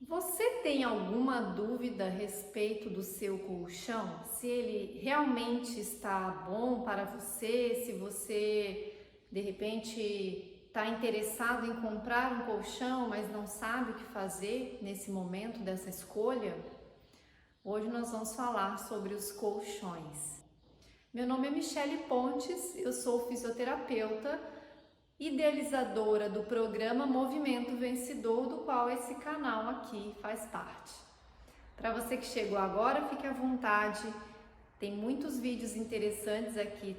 Você tem alguma dúvida a respeito do seu colchão? Se ele realmente está bom para você, se você de repente está interessado em comprar um colchão, mas não sabe o que fazer nesse momento dessa escolha? Hoje nós vamos falar sobre os colchões. Meu nome é Michele Pontes, eu sou fisioterapeuta, idealizadora do programa Movimento Vencedor, do qual esse canal aqui faz parte. Para você que chegou agora, fique à vontade, tem muitos vídeos interessantes aqui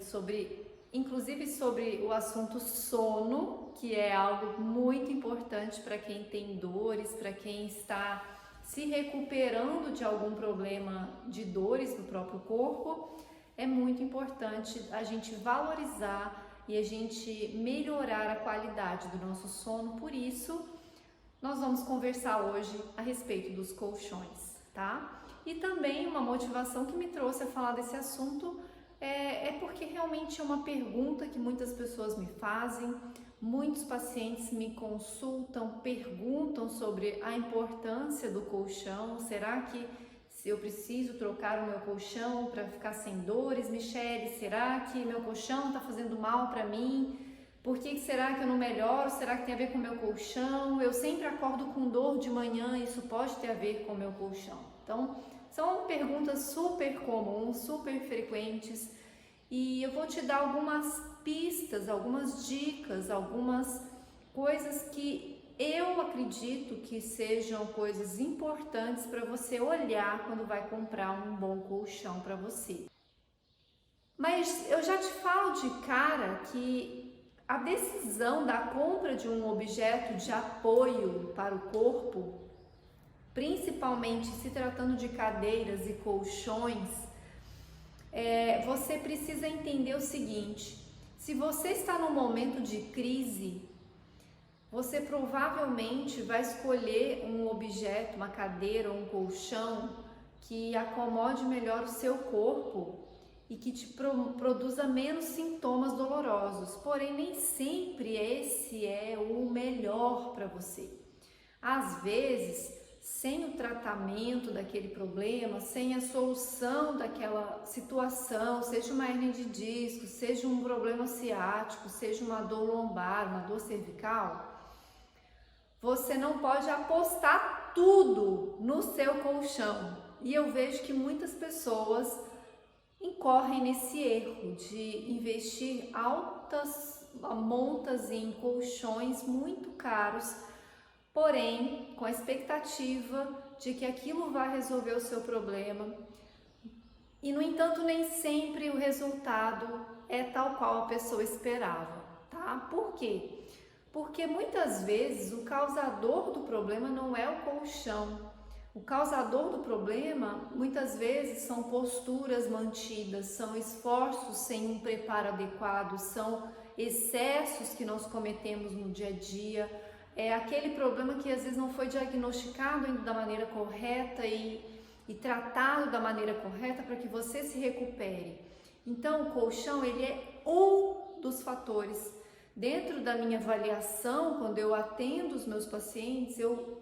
inclusive sobre o assunto sono, que é algo muito importante para quem tem dores, para quem está se recuperando de algum problema de dores do próprio corpo. É muito importante a gente valorizar e a gente melhorar a qualidade do nosso sono. Por isso, nós vamos conversar hoje a respeito dos colchões, tá? E também uma motivação que me trouxe a falar desse assunto é porque realmente é uma pergunta que muitas pessoas me fazem, muitos pacientes me consultam, perguntam sobre a importância do colchão. Será que eu preciso trocar o meu colchão para ficar sem dores? Michele, será que meu colchão está fazendo mal para mim? Por que será que eu não melhoro? Será que tem a ver com o meu colchão? Eu sempre acordo com dor de manhã, isso pode ter a ver com o meu colchão? Então, são perguntas super comuns, super frequentes, e eu vou te dar algumas pistas, algumas dicas, algumas coisas que eu acredito que sejam coisas importantes para você olhar quando vai comprar um bom colchão para você. Mas eu já te falo de cara que a decisão da compra de um objeto de apoio para o corpo, principalmente se tratando de cadeiras e colchões, você precisa entender o seguinte: se você está num momento de crise, você provavelmente vai escolher um objeto, uma cadeira ou um colchão que acomode melhor o seu corpo e que te produza menos sintomas dolorosos. Porém, nem sempre esse é o melhor para você. Às vezes, sem o tratamento daquele problema, sem a solução daquela situação, seja uma hernia de disco, seja um problema ciático, seja uma dor lombar, uma dor cervical, você não pode apostar tudo no seu colchão. E eu vejo que muitas pessoas incorrem nesse erro de investir altas montas em colchões muito caros, porém com a expectativa de que aquilo vai resolver o seu problema. E no entanto, nem sempre o resultado é tal qual a pessoa esperava, tá? Por quê? Porque muitas vezes o causador do problema não é o colchão. O causador do problema muitas vezes são posturas mantidas, são esforços sem um preparo adequado, são excessos que nós cometemos no dia a dia. É aquele problema que às vezes não foi diagnosticado ainda da maneira correta e tratado da maneira correta para que você se recupere. Então o colchão, ele é um dos fatores. Dentro da minha avaliação, quando eu atendo os meus pacientes, eu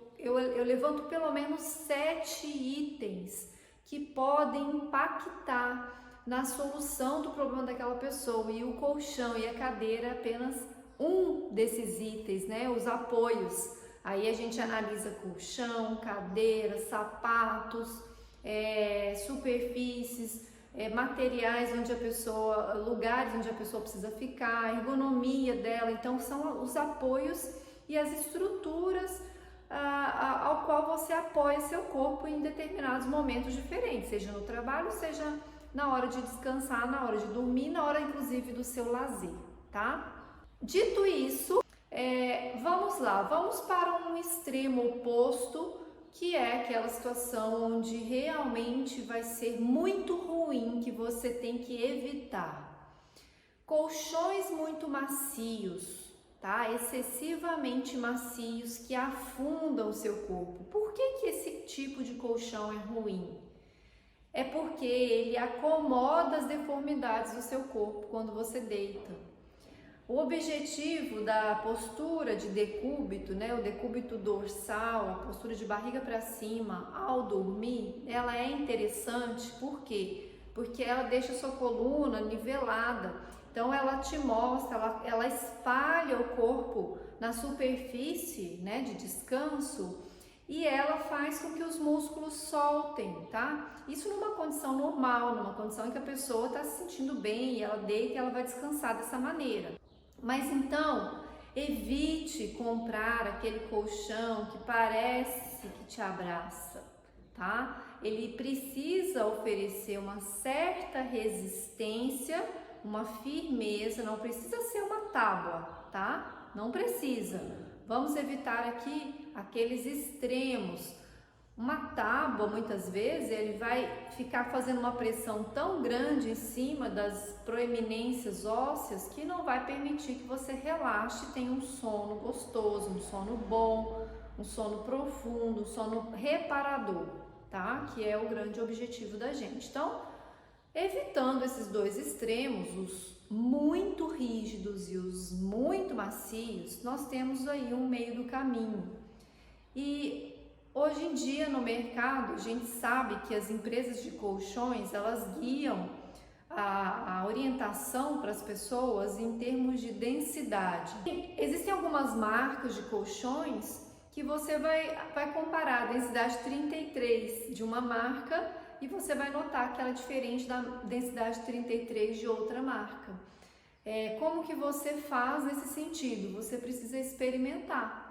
levanto pelo menos 7 itens que podem impactar na solução do problema daquela pessoa, e o colchão e a cadeira é apenas um desses itens, né? Os apoios. Aí a gente analisa colchão, cadeira, sapatos, superfícies, materiais onde a pessoa, lugares onde a pessoa precisa ficar, a ergonomia dela. Então são os apoios e as estruturas ao qual você apoia seu corpo em determinados momentos diferentes, seja no trabalho, seja na hora de descansar, na hora de dormir, na hora inclusive do seu lazer, tá? Dito isso, vamos lá, vamos para um extremo oposto, que é aquela situação onde realmente vai ser muito ruim, que você tem que evitar. Colchões muito macios, tá? Excessivamente macios, que afundam o seu corpo. Por que esse tipo de colchão é ruim? É porque ele acomoda as deformidades do seu corpo quando você deita. O objetivo da postura de decúbito, né, o decúbito dorsal, a postura de barriga para cima ao dormir, ela é interessante, por quê? Porque ela deixa a sua coluna nivelada, então ela te mostra, ela espalha o corpo na superfície, né, de descanso, e ela faz com que os músculos soltem, tá? Isso numa condição normal, numa condição em que a pessoa está se sentindo bem e ela deita e ela vai descansar dessa maneira. Mas então, evite comprar aquele colchão que parece que te abraça, tá? Ele precisa oferecer uma certa resistência, uma firmeza, não precisa ser uma tábua, tá? Não precisa. Vamos evitar aqui aqueles extremos. Uma tábua, muitas vezes, ele vai ficar fazendo uma pressão tão grande em cima das proeminências ósseas que não vai permitir que você relaxe e tenha um sono gostoso, um sono bom, um sono profundo, um sono reparador, tá? Que é o grande objetivo da gente. Então, evitando esses dois extremos, os muito rígidos e os muito macios, nós temos aí um meio do caminho. E hoje em dia no mercado, a gente sabe que as empresas de colchões, elas guiam a orientação para as pessoas em termos de densidade. Existem algumas marcas de colchões que você vai comparar a densidade 33 de uma marca e você vai notar que ela é diferente da densidade 33 de outra marca. Como que você faz nesse sentido? Você precisa experimentar.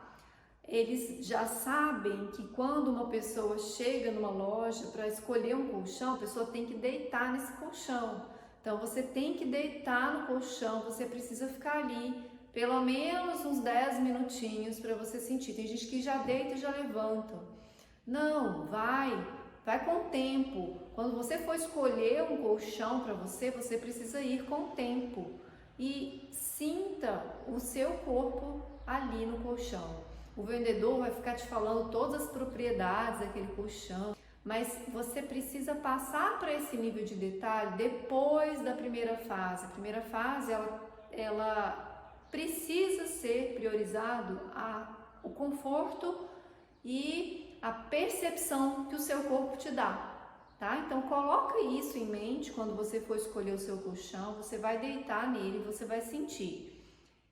Eles já sabem que quando uma pessoa chega numa loja para escolher um colchão, a pessoa tem que deitar nesse colchão. Então você tem que deitar no colchão, você precisa ficar ali pelo menos uns 10 minutinhos para você sentir. Tem gente que já deita e já levanta. Não, vai com o tempo. Quando você for escolher um colchão para você, você precisa ir com o tempo e sinta o seu corpo ali no colchão. O vendedor vai ficar te falando todas as propriedades daquele colchão, mas você precisa passar para esse nível de detalhe depois da primeira fase. A primeira fase, ela precisa ser priorizado o conforto e a percepção que o seu corpo te dá, tá? Então coloca isso em mente quando você for escolher o seu colchão, você vai deitar nele, você vai sentir.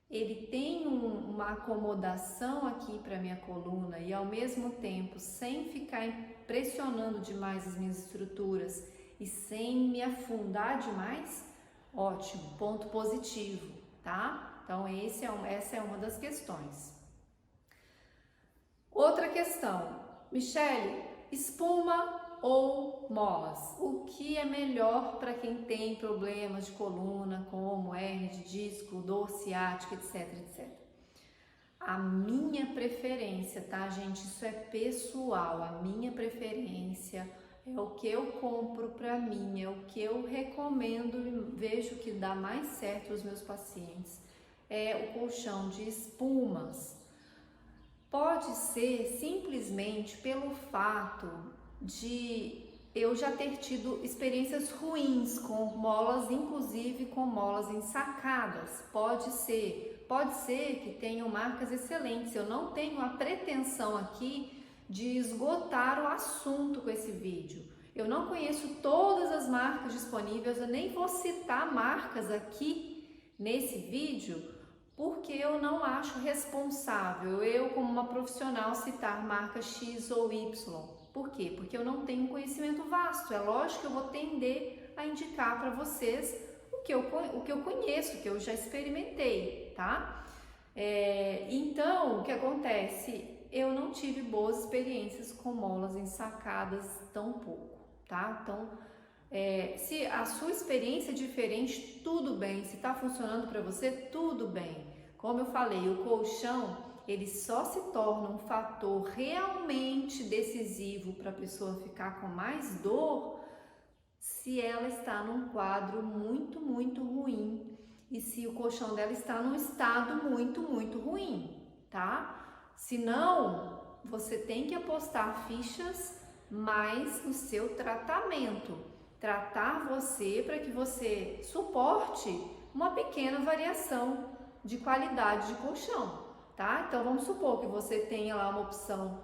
Ele tem uma acomodação aqui para minha coluna e ao mesmo tempo, sem ficar pressionando demais as minhas estruturas e sem me afundar demais, ótimo, ponto positivo, tá? Então essa é uma das questões. Outra questão, Michele, espuma ou molas? O que é melhor para quem tem problemas de coluna, como hérnia de disco, dor ciática, etc, etc? A minha preferência, tá, gente? Isso é pessoal. A minha preferência é o que eu compro para mim, é o que eu recomendo e vejo que dá mais certo aos meus pacientes. É o colchão de espumas. Pode ser simplesmente pelo fato de eu já ter tido experiências ruins com molas, inclusive com molas ensacadas. Pode ser que tenham marcas excelentes. Eu não tenho a pretensão aqui de esgotar o assunto com esse vídeo. Eu não conheço todas as marcas disponíveis, eu nem vou citar marcas aqui nesse vídeo, porque eu não acho responsável eu, como uma profissional, citar marca X ou Y. Por quê? Porque eu não tenho conhecimento vasto. É lógico que eu vou tender a indicar para vocês o que eu conheço, o que eu já experimentei, tá? Então, o que acontece? Eu não tive boas experiências com molas ensacadas tão pouco, tá? Então, se a sua experiência é diferente, tudo bem. Se tá funcionando para você, tudo bem. Como eu falei, o colchão, ele só se torna um fator realmente decisivo para a pessoa ficar com mais dor se ela está num quadro muito, muito ruim e se o colchão dela está num estado muito, muito ruim, tá? Senão, você tem que apostar fichas mais no seu tratamento. Tratar você para que você suporte uma pequena variação de qualidade de colchão, tá? Então vamos supor que você tenha lá uma opção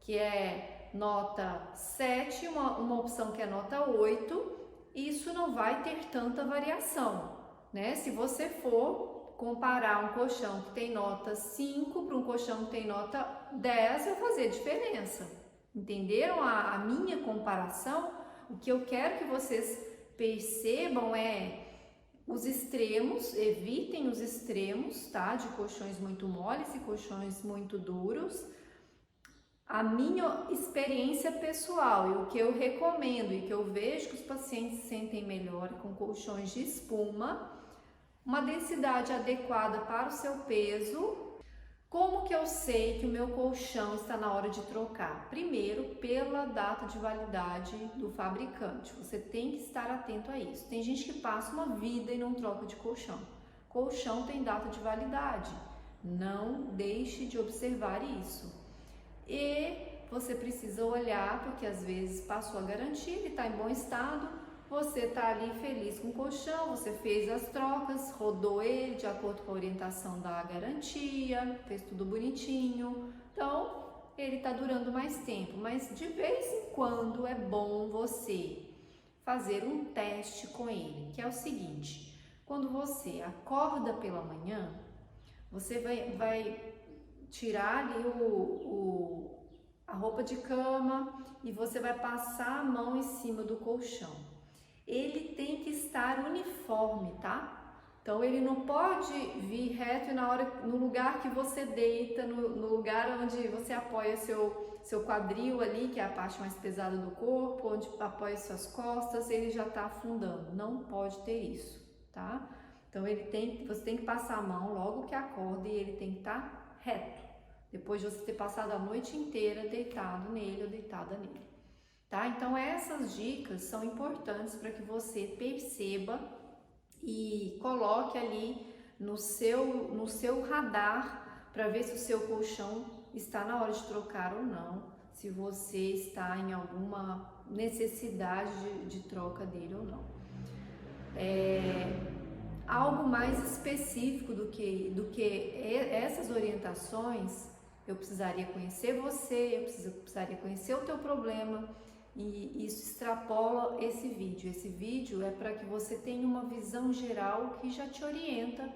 que é nota 7, uma opção que é nota 8, isso não vai ter tanta variação, né? Se você for comparar um colchão que tem nota 5 para um colchão que tem nota 10, vai fazer diferença. Entenderam a minha comparação? O que eu quero que vocês percebam é os extremos, evitem os extremos, tá? De colchões muito moles e colchões muito duros. A minha experiência pessoal e o que eu recomendo e que eu vejo que os pacientes se sentem melhor com colchões de espuma, uma densidade adequada para o seu peso. Como que eu sei que o meu colchão está na hora de trocar? Primeiro, pela data de validade do fabricante. Você tem que estar atento a isso. Tem gente que passa uma vida e não troca de colchão. Colchão tem data de validade. Não deixe de observar isso. E você precisa olhar, porque às vezes passou a garantia, ele está em bom estado, você está ali feliz com o colchão, você fez as trocas, rodou ele de acordo com a orientação da garantia, fez tudo bonitinho, então ele está durando mais tempo. Mas de vez em quando é bom você fazer um teste com ele, que é o seguinte: quando você acorda pela manhã, você vai tirar ali a roupa de cama e você vai passar a mão em cima do colchão. Ele tem que estar uniforme, tá? Então ele não pode vir reto e no lugar que você deita, no lugar onde você apoia seu quadril ali, que é a parte mais pesada do corpo, onde apoia suas costas, ele já tá afundando. Não pode ter isso, tá? Então você tem que passar a mão logo que acorda e ele tem que estar reto, depois de você ter passado a noite inteira deitado nele ou deitada nele, tá? Então essas dicas são importantes para que você perceba e coloque ali no seu radar para ver se o seu colchão está na hora de trocar ou não, se você está em alguma necessidade de troca dele ou não. Algo mais específico do que essas orientações, eu precisaria conhecer você, eu precisaria conhecer o teu problema, e isso extrapola esse vídeo. Esse vídeo é para que você tenha uma visão geral que já te orienta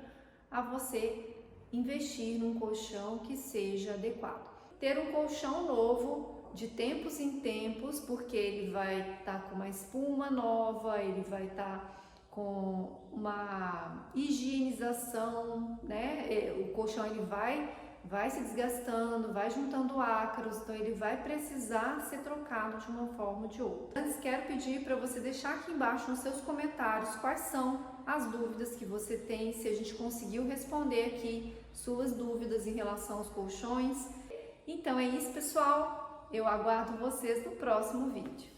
a você investir num colchão que seja adequado. Ter um colchão novo de tempos em tempos, porque ele vai estar com uma espuma nova, ele vai estar com uma higienização, né? O colchão ele vai se desgastando, vai juntando ácaros, então ele vai precisar ser trocado de uma forma ou de outra. Antes, quero pedir para você deixar aqui embaixo nos seus comentários quais são as dúvidas que você tem, se a gente conseguiu responder aqui suas dúvidas em relação aos colchões. Então é isso, pessoal, eu aguardo vocês no próximo vídeo.